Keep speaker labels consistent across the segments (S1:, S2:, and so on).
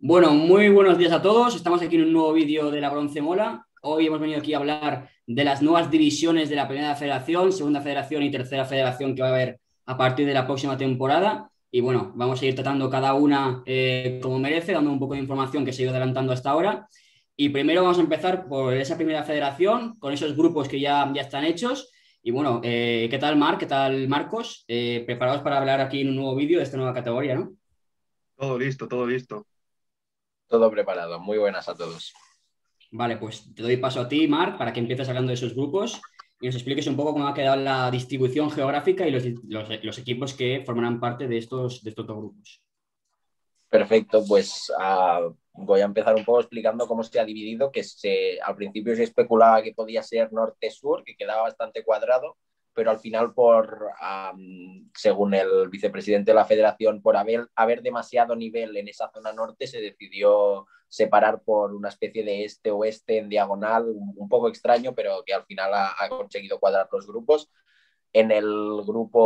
S1: Bueno, muy buenos días a todos. Estamos aquí en un nuevo vídeo de la Bronce Mola. Hoy hemos venido aquí a hablar de las nuevas divisiones de la Primera Federación, Segunda Federación y Tercera Federación que va a haber a partir de la próxima temporada. Y bueno, vamos a ir tratando cada una como merece, dando un poco de información que se ha ido adelantando hasta ahora. Y primero vamos a empezar por esa Primera Federación, con esos grupos que ya están hechos. Y bueno, ¿qué tal Marc? ¿Qué tal Marcos? Preparados para hablar aquí en un nuevo vídeo de esta nueva categoría, ¿no?
S2: Todo listo, todo listo.
S3: Todo preparado. Muy buenas a todos.
S1: Vale, pues te doy paso a ti, Marc, para que empieces hablando de esos grupos y nos expliques un poco cómo ha quedado la distribución geográfica y los equipos que formarán parte de estos dos grupos.
S3: Perfecto, pues voy a empezar un poco explicando cómo se ha dividido, al principio se especulaba que podía ser norte-sur, que quedaba bastante cuadrado, pero al final, según el vicepresidente de la federación, por haber demasiado nivel en esa zona norte, se decidió separar por una especie de este-oeste en diagonal, un poco extraño, pero que al final ha conseguido cuadrar los grupos. En el grupo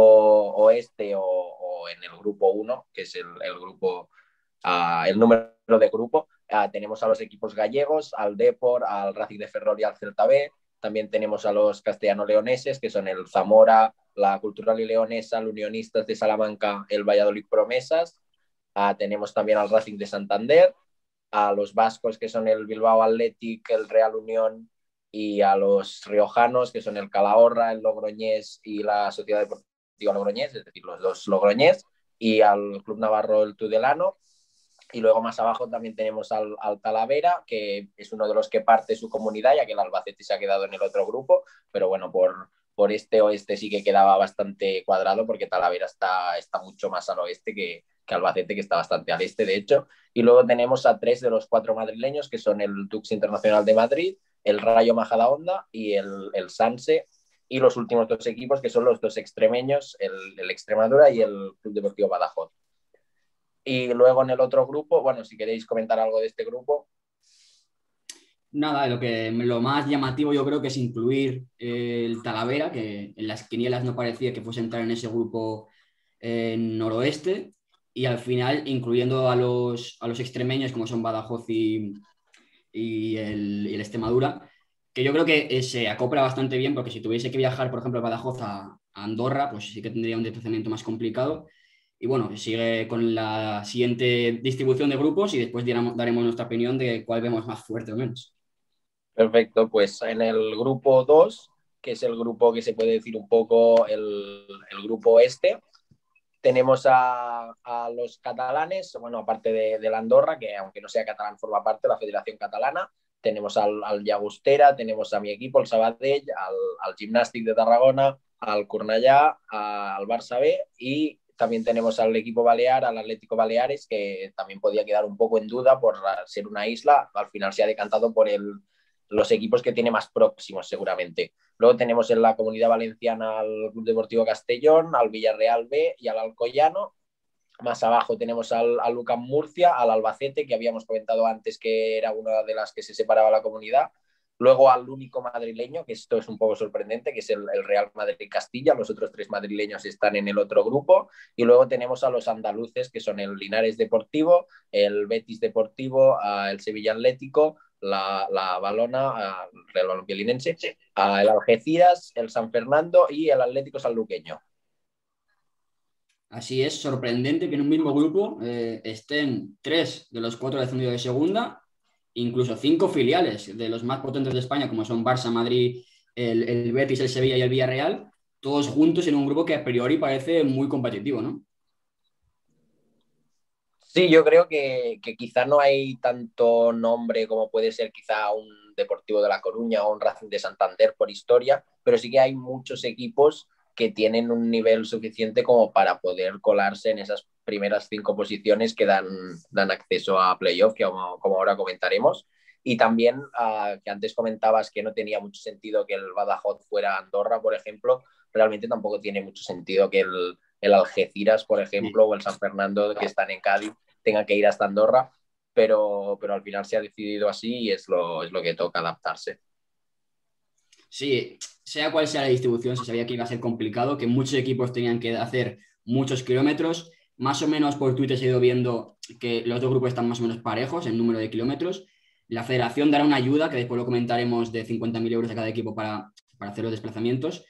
S3: oeste o en el grupo 1, que es el grupo el número de grupo. Tenemos a los equipos gallegos, al Depor, al Racing de Ferrol y al Celta B. También tenemos a los castellano-leoneses, que son el Zamora, la Cultural y Leonesa, el Unionistas de Salamanca, el Valladolid Promesas. Tenemos también al Racing de Santander, a los vascos, que son el Bilbao Athletic, el Real Unión, y a los riojanos, que son el Calahorra, el Logroñés y la Sociedad Deportiva Logroñés, es decir, los dos Logroñés, y al Club Navarro, el Tudelano. Y luego más abajo también tenemos al Talavera, que es uno de los que parte su comunidad, ya que el Albacete se ha quedado en el otro grupo, pero bueno, por este oeste sí que quedaba bastante cuadrado, porque Talavera está mucho más al oeste que Albacete, que está bastante al este, de hecho. Y luego tenemos a 3 de los 4 madrileños, que son el Dux Internacional de Madrid, el Rayo Majadahonda y el Sanse, y los últimos 2 equipos, que son los 2 extremeños, el Extremadura y el Club Deportivo Badajoz. Y luego en el otro grupo, bueno, si queréis comentar algo de este grupo.
S1: Nada, lo más llamativo yo creo que es incluir el Talavera, que en las quinielas no parecía que fuese a entrar en ese grupo noroeste, y al final incluyendo a los extremeños como son Badajoz y el Extremadura, que yo creo que se acopla bastante bien, porque si tuviese que viajar, por ejemplo, de Badajoz a Andorra, pues sí que tendría un desplazamiento más complicado. Y bueno, sigue con la siguiente distribución de grupos y después daremos nuestra opinión de cuál vemos más fuerte o menos.
S3: Perfecto, pues en el grupo 2, que es el grupo que se puede decir un poco el grupo este, tenemos a los catalanes, bueno, aparte de la Andorra, que aunque no sea catalán, forma parte de la Federación Catalana. Tenemos al Llagostera, tenemos a mi equipo, el Sabadell, al Gimnàstic de Tarragona, al Cornellà, al Barça B, y también tenemos al equipo balear, al Atlético Baleares, que también podía quedar un poco en duda por ser una isla. Al final se ha decantado por los equipos que tiene más próximos, seguramente. Luego tenemos en la Comunidad Valenciana al Club Deportivo Castellón, al Villarreal B y al Alcoyano. Más abajo tenemos al UCAM Murcia, al Albacete, que habíamos comentado antes que era una de las que se separaba la comunidad. Luego al único madrileño, que esto es un poco sorprendente, que es el Real Madrid Castilla. Los otros 3 madrileños están en el otro grupo. Y luego tenemos a los andaluces, que son el Linares Deportivo, el Betis Deportivo, el Sevilla Atlético, la Balona, el Real Balompié Linense, el Algeciras, el San Fernando y el Atlético Sanluqueño.
S1: Así es, sorprendente que en un mismo grupo estén 3 de los 4 descendidos de segunda, incluso 5 filiales de los más potentes de España, como son Barça, Madrid, el Betis, el Sevilla y el Villarreal, todos juntos en un grupo que a priori parece muy competitivo, ¿no?
S3: Sí, yo creo que quizá no hay tanto nombre como puede ser quizá un Deportivo de La Coruña o un Racing de Santander por historia, pero sí que hay muchos equipos que tienen un nivel suficiente como para poder colarse en esas primeras 5 posiciones que dan acceso a playoff, que como ahora comentaremos. Y también que antes comentabas que no tenía mucho sentido que el Badajoz fuera Andorra, por ejemplo, realmente tampoco tiene mucho sentido que el Algeciras, por
S1: Sí.
S3: ejemplo, o el San Fernando, que están en Cádiz, tenga que ir hasta Andorra, pero al final se ha decidido así y es lo que toca adaptarse.
S1: Sí, sea cual sea la distribución, se sabía que iba a ser complicado, que muchos equipos tenían que hacer muchos kilómetros. más o menos por Twitter he ido viendo que los dos grupos están más o menos parejos en número de kilómetros. La federación dará una ayuda, que después lo comentaremos, de 50.000 euros a cada equipo para hacer los desplazamientos.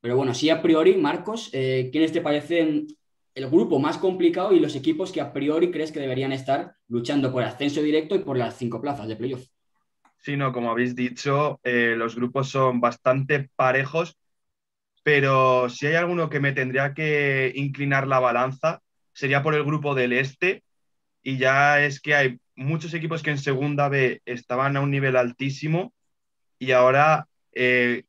S1: Pero bueno, sí, a priori, Marcos, ¿quiénes te parecen el grupo más complicado y los equipos que a priori crees que deberían estar luchando por ascenso directo y por las 5 plazas de playoff?
S2: Sí, no, como habéis dicho, los grupos son bastante parejos, pero si hay alguno que me tendría que inclinar la balanza, sería por el grupo del este, y ya es que hay muchos equipos que en segunda B estaban a un nivel altísimo y ahora,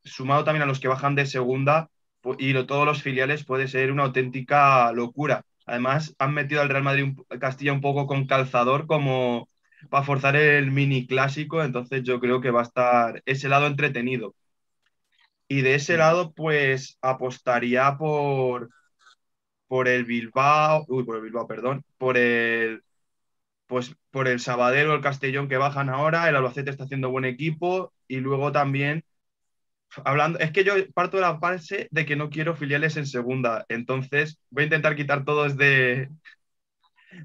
S2: sumado también a los que bajan de segunda todos los filiales, puede ser una auténtica locura. Además, han metido al Real Madrid Castilla un poco con calzador como para forzar el mini clásico, entonces yo creo que va a estar ese lado entretenido. Y de ese lado, pues apostaría por el Bilbao, por el Bilbao, perdón, por el Sabadell o el Castellón que bajan ahora, el Albacete está haciendo buen equipo y luego también, hablando, es que yo parto de la base de que no quiero filiales en segunda, entonces voy a intentar quitar todos de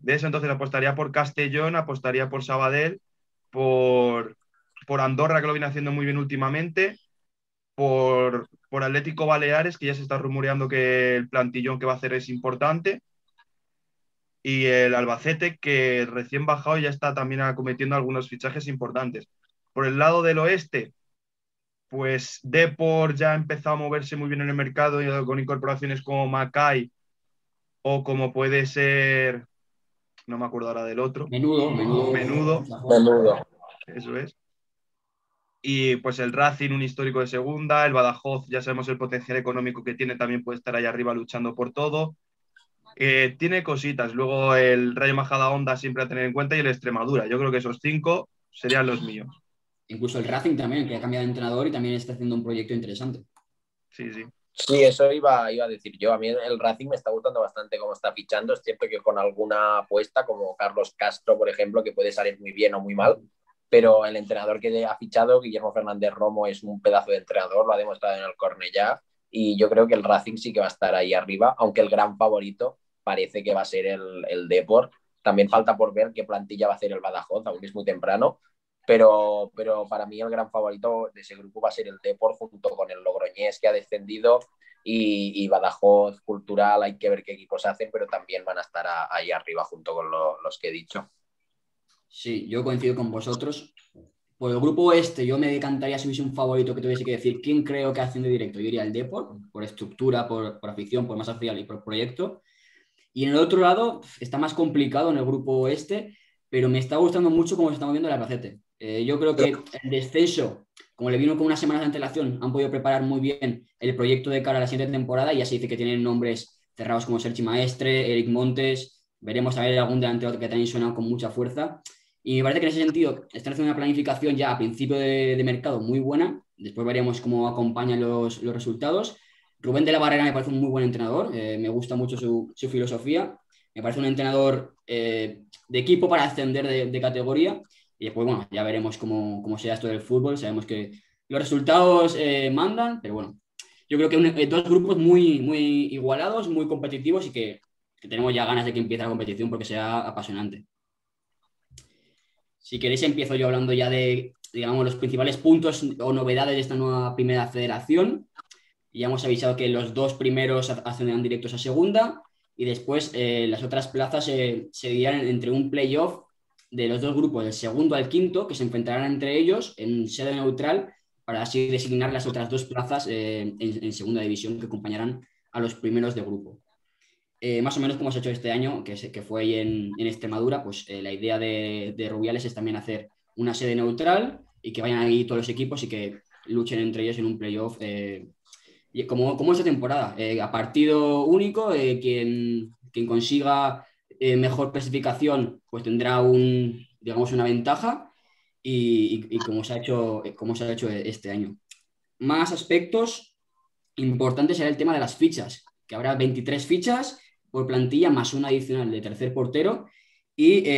S2: eso, entonces apostaría por Castellón, apostaría por Sabadell, por, por Andorra, que lo viene haciendo muy bien últimamente, por Atlético Baleares, que ya se está rumoreando que el plantillón que va a hacer es importante, y el Albacete, que recién bajado ya está también acometiendo algunos fichajes importantes. Por el lado del oeste, pues Depor ya ha empezado a moverse muy bien en el mercado con incorporaciones como Macay o como puede ser, no me acuerdo ahora del otro, Menudo,
S3: Menudo.
S2: eso es. Y pues el Racing, un histórico de segunda, el Badajoz, ya sabemos el potencial económico que tiene, también puede estar ahí arriba luchando por todo. Tiene cositas, luego el Rayo Majadahonda siempre a tener en cuenta y el Extremadura. Yo creo que esos 5 serían los míos.
S1: Incluso el Racing también, que ha cambiado de entrenador y también está haciendo un proyecto interesante.
S2: Sí, sí.
S3: Sí, eso iba a decir yo. A mí el Racing me está gustando bastante cómo está fichando. Es cierto que con alguna apuesta, como Carlos Castro, por ejemplo, que puede salir muy bien o muy mal, pero el entrenador que ha fichado, Guillermo Fernández Romo, es un pedazo de entrenador, lo ha demostrado en el Cornellá, y yo creo que el Racing sí que va a estar ahí arriba, aunque el gran favorito parece que va a ser el Depor. También falta por ver qué plantilla va a hacer el Badajoz, aún es muy temprano, pero para mí el gran favorito de ese grupo va a ser el Depor junto con el Logroñés, que ha descendido, y Badajoz, Cultural. Hay que ver qué equipos hacen, pero también van a estar ahí arriba junto con los que he dicho.
S1: Sí, yo coincido con vosotros. Por el grupo este, yo me decantaría si hubiese un favorito que tuviese que decir quién creo que hace de directo. Yo diría el Depor, por estructura, por afición, por masa social y por proyecto. Y en el otro lado está más complicado en el grupo este, pero me está gustando mucho cómo se está moviendo el Albacete. Yo creo que el descenso, como le vino con unas semanas de antelación, han podido preparar muy bien el proyecto de cara a la siguiente temporada y ya se dice que tienen nombres cerrados como Sergi Maestre, Eric Montes. Veremos a ver algún delantero que también suena con mucha fuerza. Y me parece que en ese sentido están haciendo una planificación ya a principio de mercado muy buena. Después veremos cómo acompañan los resultados. Rubén de la Barrera me parece un muy buen entrenador. Me gusta mucho su filosofía. Me parece un entrenador de equipo para ascender de categoría. Y después, bueno, ya veremos cómo sea esto del fútbol. Sabemos que los resultados mandan, pero bueno, yo creo que dos grupos muy, muy igualados, muy competitivos y que tenemos ya ganas de que empiece la competición porque sea apasionante. Si queréis, empiezo yo hablando ya de, digamos, los principales puntos o novedades de esta nueva primera federación. Ya hemos avisado que los 2 primeros ascenderán directos a segunda y después las otras plazas se dividirán entre un playoff de los 2 grupos, del segundo al quinto, que se enfrentarán entre ellos en sede neutral para así designar las otras 2 plazas en segunda división que acompañarán a los primeros de grupo. Más o menos como se ha hecho este año, que fue ahí en Extremadura, pues la idea de Rubiales es también hacer una sede neutral y que vayan ahí todos los equipos y que luchen entre ellos en un playoff como esta temporada, a partido único, quien consiga mejor clasificación pues tendrá digamos, una ventaja y como se ha hecho este año. Más aspectos importantes será el tema de las fichas, que habrá 23 fichas por plantilla más una adicional de tercer portero y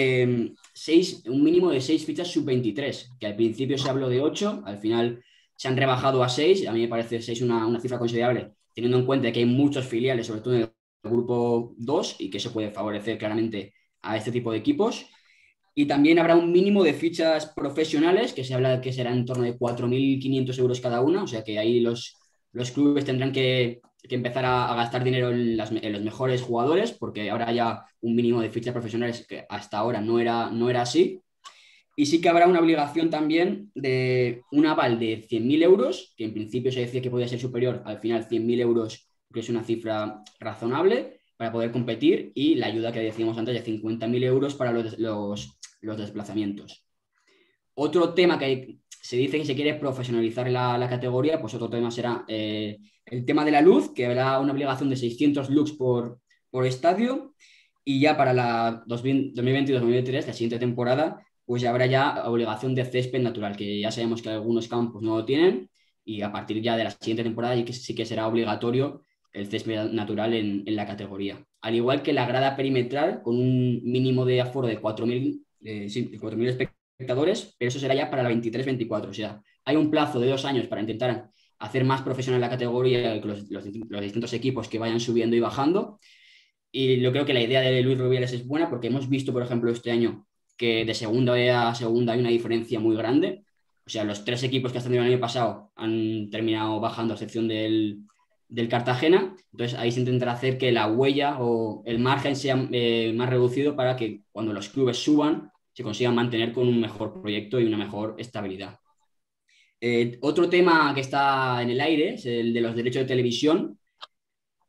S1: un mínimo de 6 fichas sub-23, que al principio se habló de 8, al final se han rebajado a 6, a mí me parece 6 una cifra considerable, teniendo en cuenta que hay muchos filiales, sobre todo en el grupo 2 y que eso puede favorecer claramente a este tipo de equipos. Y también habrá un mínimo de fichas profesionales, que se habla que será en torno de 4.500 euros cada una, o sea que ahí los clubes tendrán que empezar a gastar dinero en los mejores jugadores, porque ahora haya un mínimo de fichas profesionales que hasta ahora no era así. Y sí que habrá una obligación también de un aval de 100.000 euros, que en principio se decía que podía ser superior, al final 100.000 euros, que es una cifra razonable para poder competir, y la ayuda que decíamos antes de 50.000 euros para los desplazamientos. Otro tema que se dice que se quiere profesionalizar la categoría, pues otro tema será el tema de la luz, que habrá una obligación de 600 lux por estadio, y ya para la 2022-2023, la siguiente temporada, pues ya habrá ya obligación de césped natural, que ya sabemos que algunos campos no lo tienen, y a partir ya de la siguiente temporada sí que será obligatorio el césped natural en la categoría. Al igual que la grada perimetral, con un mínimo de aforo de 4.000 espectadores, pero eso será ya para la 23-24. O sea, hay un plazo de 2 años para intentar hacer más profesional la categoría con los distintos equipos que vayan subiendo y bajando. Y yo creo que la idea de Luis Rubiales es buena, porque hemos visto, por ejemplo, este año que de segunda a segunda hay una diferencia muy grande. O sea, los 3 equipos que están el año pasado han terminado bajando, a excepción del Cartagena. Entonces ahí se intentará hacer que la huella o el margen sea más reducido, para que cuando los clubes suban se consigan mantener con un mejor proyecto y una mejor estabilidad. Otro tema que está en el aire es el de los derechos de televisión.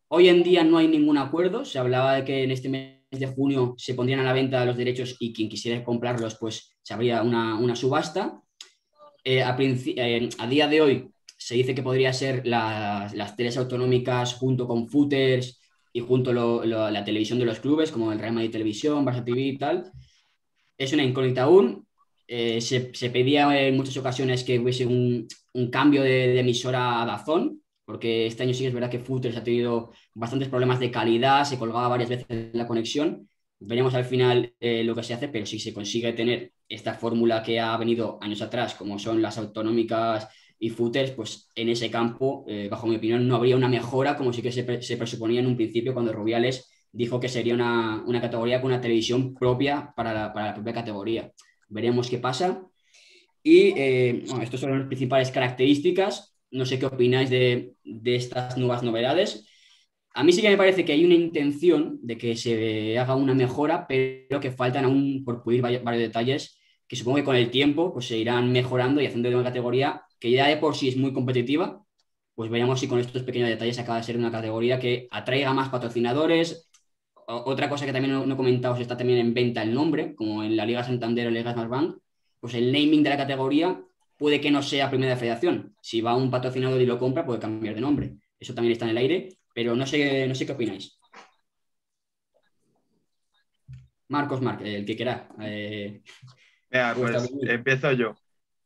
S1: Hoy en día no hay ningún acuerdo. Se hablaba de que en este mes de junio se pondrían a la venta los derechos, y quien quisiera comprarlos, pues se habría una subasta. A día de hoy se dice que podría ser las teles autonómicas junto con footers y junto la televisión de los clubes, como el Real Madrid Televisión, Barça TV y tal. Es una incógnita aún. Se pedía en muchas ocasiones que hubiese un cambio de emisora a DAZN, porque este año sí que es verdad que footers ha tenido bastantes problemas de calidad, se colgaba varias veces la conexión. Veremos al final lo que se hace, pero si se consigue tener esta fórmula que ha venido años atrás, como son las autonómicas y footers, pues en ese campo, bajo mi opinión, no habría una mejora, como sí que se presuponía en un principio cuando Rubiales dijo que sería una categoría con una televisión propia para la propia categoría. Veremos qué pasa. Y bueno, estas son las principales características. No sé qué opináis de estas nuevas novedades. A mí sí que me parece que hay una intención de que se haga una mejora, pero que faltan aún por pulir varios detalles, que supongo que con el tiempo pues se irán mejorando y haciendo de una categoría que ya de por sí es muy competitiva. Pues veamos si con estos pequeños detalles acaba de ser una categoría que atraiga más patrocinadores. Otra cosa que también no he comentado, si está también en venta el nombre, como en la Liga Santander o Liga Smartbank, pues el naming de la categoría puede que no sea Primera Federación. Si va un patrocinador y lo compra, puede cambiar de nombre. Eso también está en el aire, pero no sé qué opináis. Marcos, el que quiera.
S2: Mira, pues empiezo yo.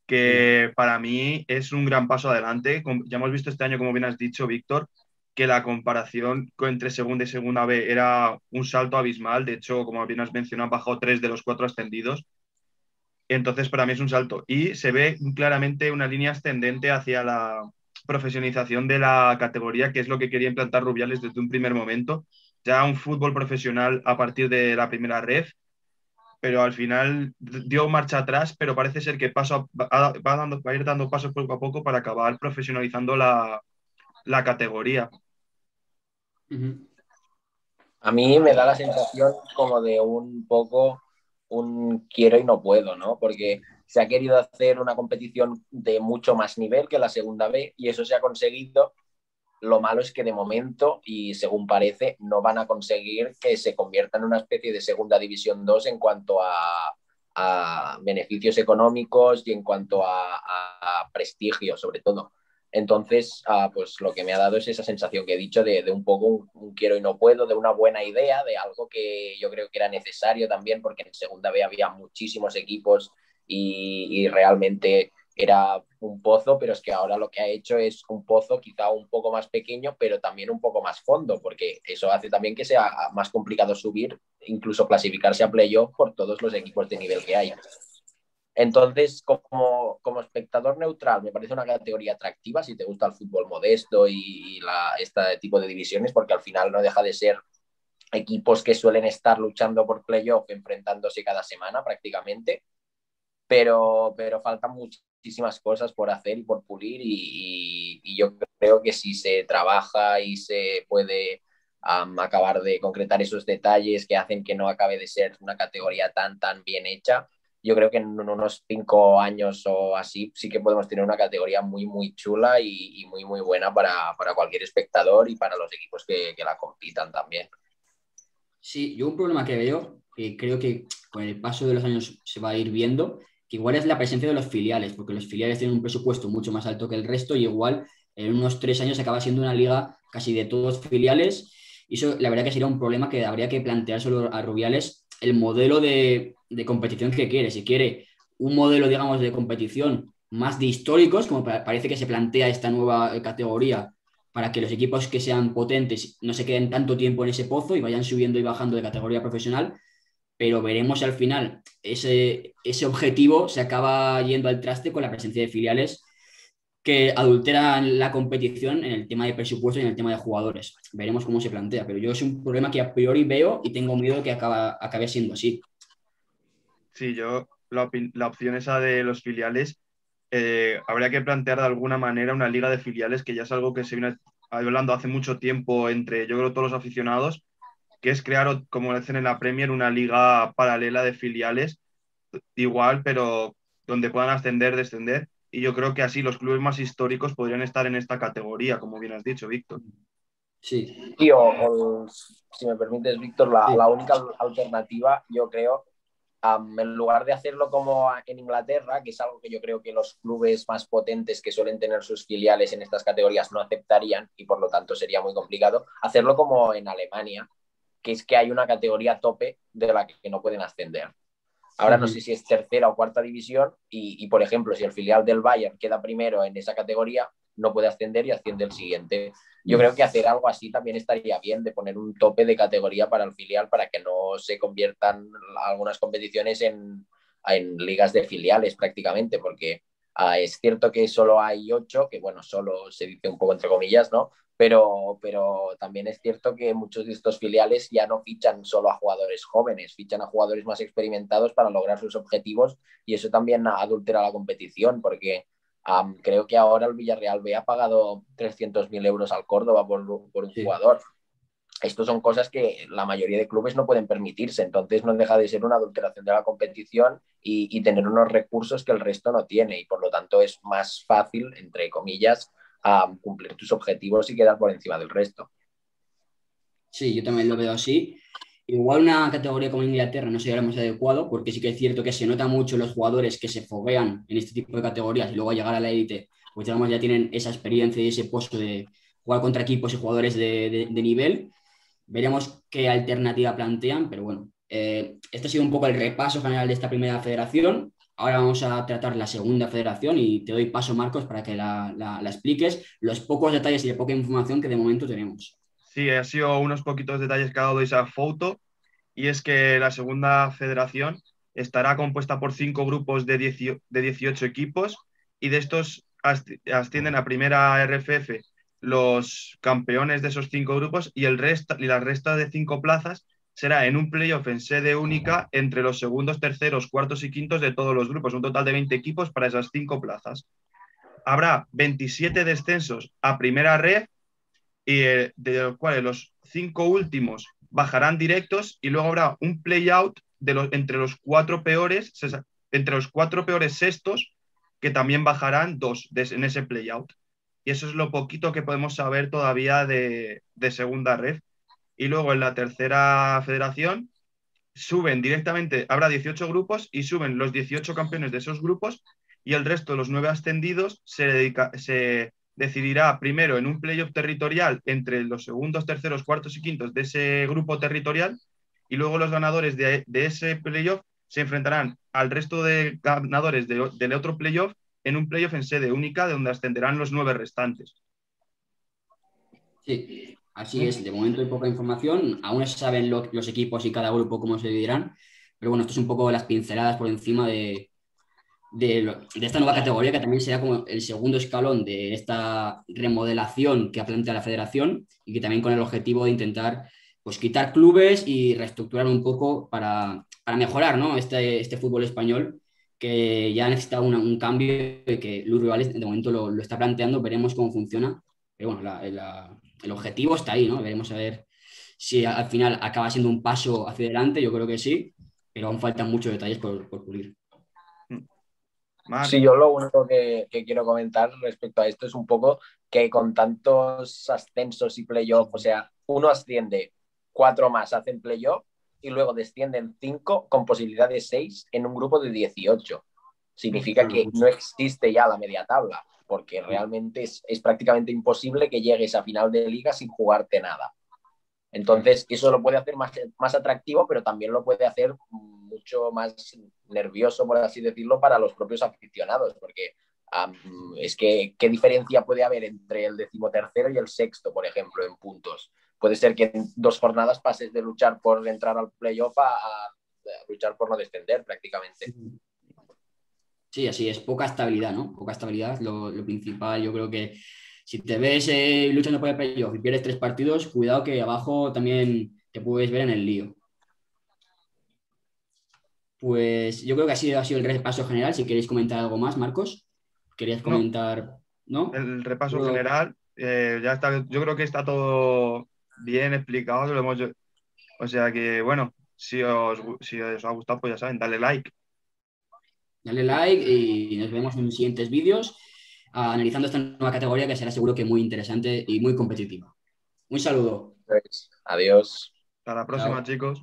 S2: Que para mí es un gran paso adelante. Ya hemos visto este año, como bien has dicho, Víctor, que la comparación entre segunda y segunda B era un salto abismal. De hecho, como bien has mencionado, bajó 3 de los 4 ascendidos. Entonces, para mí es un salto. Y se ve claramente una línea ascendente hacia la profesionalización de la categoría, que es lo que quería implantar Rubiales desde un primer momento. Ya un fútbol profesional a partir de la primera red, pero al final dio marcha atrás, pero parece ser que va a ir dando pasos poco a poco para acabar profesionalizando la categoría.
S3: A mí me da la sensación como de un poco un quiero y no puedo, ¿no? Porque se ha querido hacer una competición de mucho más nivel que la segunda B y eso se ha conseguido. Lo malo es que de momento, y según parece, no van a conseguir que se convierta en una especie de segunda división 2 en cuanto a beneficios económicos y en cuanto a prestigio, sobre todo. Entonces, pues lo que me ha dado es esa sensación que he dicho de un poco un quiero y no puedo, de una buena idea, de algo que yo creo que era necesario también, porque en segunda B había muchísimos equipos y realmente era un pozo, pero es que ahora lo que ha hecho es un pozo quizá un poco más pequeño, pero también un poco más fondo, porque eso hace también que sea más complicado subir, incluso clasificarse a playoff por todos los equipos de nivel que hay. Entonces, como espectador neutral, me parece una categoría atractiva si te gusta el fútbol modesto y este tipo de divisiones, porque al final no deja de ser equipos que suelen estar luchando por playoff, enfrentándose cada semana prácticamente, pero faltan muchísimas cosas por hacer y por pulir y yo creo que si se trabaja y se puede acabar de concretar esos detalles que hacen que no acabe de ser una categoría tan bien hecha, yo creo que en unos 5 años o así sí que podemos tener una categoría muy chula y muy buena para cualquier espectador y para los equipos que la compitan también.
S1: Sí, yo un problema que veo, que creo que con el paso de los años se va a ir viendo, que igual es la presencia de los filiales, porque los filiales tienen un presupuesto mucho más alto que el resto y igual en unos 3 años acaba siendo una liga casi de todos filiales y eso la verdad que sería un problema que habría que planteárselo a Rubiales el modelo de competición que quiere. Si quiere un modelo, digamos, de competición más de históricos, como parece que se plantea esta nueva categoría, para que los equipos que sean potentes no se queden tanto tiempo en ese pozo y vayan subiendo y bajando de categoría profesional, pero veremos si al final ese objetivo se acaba yendo al traste con la presencia de filiales que adulteran la competición en el tema de presupuesto y en el tema de jugadores. Veremos cómo se plantea, pero yo es un problema que a priori veo y tengo miedo de que acabe siendo así.
S2: Sí, yo la opción esa de los filiales, habría que plantear de alguna manera una liga de filiales, que ya es algo que se viene hablando hace mucho tiempo entre, yo creo, todos los aficionados, que es crear, como dicen en la Premier, una liga paralela de filiales, igual, pero donde puedan ascender, descender. Y yo creo que así los clubes más históricos podrían estar en esta categoría, como bien has dicho, Víctor.
S1: Sí.
S3: Sí, si me permites, Víctor,
S1: Sí.
S3: la única alternativa, yo creo, en lugar de hacerlo como en Inglaterra, que es algo que yo creo que los clubes más potentes que suelen tener sus filiales en estas categorías no aceptarían y por lo tanto sería muy complicado, hacerlo como en Alemania, que es que hay una categoría tope de la que no pueden ascender. Ahora no sé si es tercera o cuarta división por ejemplo, si el filial del Bayern queda primero en esa categoría, no puede ascender y asciende el siguiente. Yo creo que hacer algo así también estaría bien, de poner un tope de categoría para el filial para que no se conviertan algunas competiciones en ligas de filiales prácticamente, porque es cierto que solo hay 8, que bueno, solo se dice un poco entre comillas, ¿no? Pero también es cierto que muchos de estos filiales ya no fichan solo a jugadores jóvenes, fichan a jugadores más experimentados para lograr sus objetivos y eso también adultera la competición porque creo que ahora el Villarreal B ha pagado 300.000 euros al Córdoba por un
S1: Sí.
S3: jugador. Estos son cosas que la mayoría de clubes no pueden permitirse, entonces no deja de ser una adulteración de la competición y tener unos recursos que el resto no tiene y por lo tanto es más fácil, entre comillas, cumplir tus objetivos y quedar por encima del resto.
S1: Sí, yo también lo veo así. Igual una categoría como Inglaterra no sería lo más adecuado, porque sí que es cierto que se nota mucho los jugadores que se foguean en este tipo de categorías y luego a llegar a la élite, pues digamos ya tienen esa experiencia y ese puesto de jugar contra equipos y jugadores de nivel. Veremos qué alternativa plantean, pero bueno, este ha sido un poco el repaso general de esta primera federación. Ahora vamos a tratar la segunda federación y te doy paso, Marcos, para que la expliques, los pocos detalles y la poca información que de momento tenemos.
S2: Sí, ha sido unos poquitos detalles que ha dado esa foto, y es que la segunda federación estará compuesta por 5 grupos de 18 equipos, y de estos ascienden a primera RFF los campeones de esos 5 grupos, y las restas de 5 plazas será en un playoff en sede única entre los segundos, terceros, cuartos y quintos de todos los grupos, un total de 20 equipos para esas 5 plazas. Habrá 27 descensos a primera ref, de los cuales los 5 últimos bajarán directos, y luego habrá un play-out entre los 4 peores, sextos, que también bajarán 2 en ese play-out. Y eso es lo poquito que podemos saber todavía de segunda ref. Y luego en la tercera federación suben directamente, habrá 18 grupos y suben los 18 campeones de esos grupos, y el resto de los 9 ascendidos se decidirá primero en un playoff territorial entre los segundos, terceros, cuartos y quintos de ese grupo territorial, y luego los ganadores de ese playoff se enfrentarán al resto de ganadores del otro playoff en un playoff en sede única, de donde ascenderán los 9 restantes.
S1: Sí, así es. De momento hay poca información. Aún no se saben los equipos y cada grupo cómo se dividirán. Pero bueno, esto es un poco las pinceladas por encima de esta nueva categoría, que también será como el segundo escalón de esta remodelación que plantea la federación y que también con el objetivo de intentar pues quitar clubes y reestructurar un poco para mejorar, ¿no? Este fútbol español que ya necesita un cambio y que Luis Rubiales de momento lo está planteando, veremos cómo funciona. Pero bueno, el objetivo está ahí, ¿no? Veremos a ver si al final acaba siendo un paso hacia adelante, yo creo que sí, pero aún faltan muchos detalles por pulir.
S2: Marc.
S3: Sí, yo lo único que quiero comentar respecto a esto es un poco que con tantos ascensos y playoff, o sea, uno asciende, 4 más hacen playoff y luego descienden 5 con posibilidad de 6 en un grupo de 18. Significa que no existe ya la media tabla, porque realmente es prácticamente imposible que llegues a final de liga sin jugarte nada. Entonces, eso lo puede hacer más atractivo, pero también lo puede hacer mucho más nervioso, por así decirlo, para los propios aficionados, porque es que ¿qué diferencia puede haber entre el 13º y el 6º, por ejemplo, en puntos? Puede ser que en 2 jornadas pases de luchar por entrar al playoff a luchar por no descender prácticamente.
S1: Sí, así es, poca estabilidad, ¿no? Poca estabilidad, lo principal. Yo creo que si te ves luchando por el playoff y pierdes 3 partidos, cuidado que abajo también te puedes ver en el lío. Pues yo creo que así ha sido el repaso general. Si queréis comentar algo más, Marcos, querías comentar, ¿no?
S2: El repaso general, ya está, yo creo que está todo bien explicado, o sea que, bueno, si os ha gustado, pues ya saben, dale like.
S1: Dale like y nos vemos en siguientes vídeos analizando esta nueva categoría que será seguro que muy interesante y muy competitiva. Un saludo.
S3: Pues, adiós.
S2: Hasta la próxima,
S1: Chao.
S2: chicos.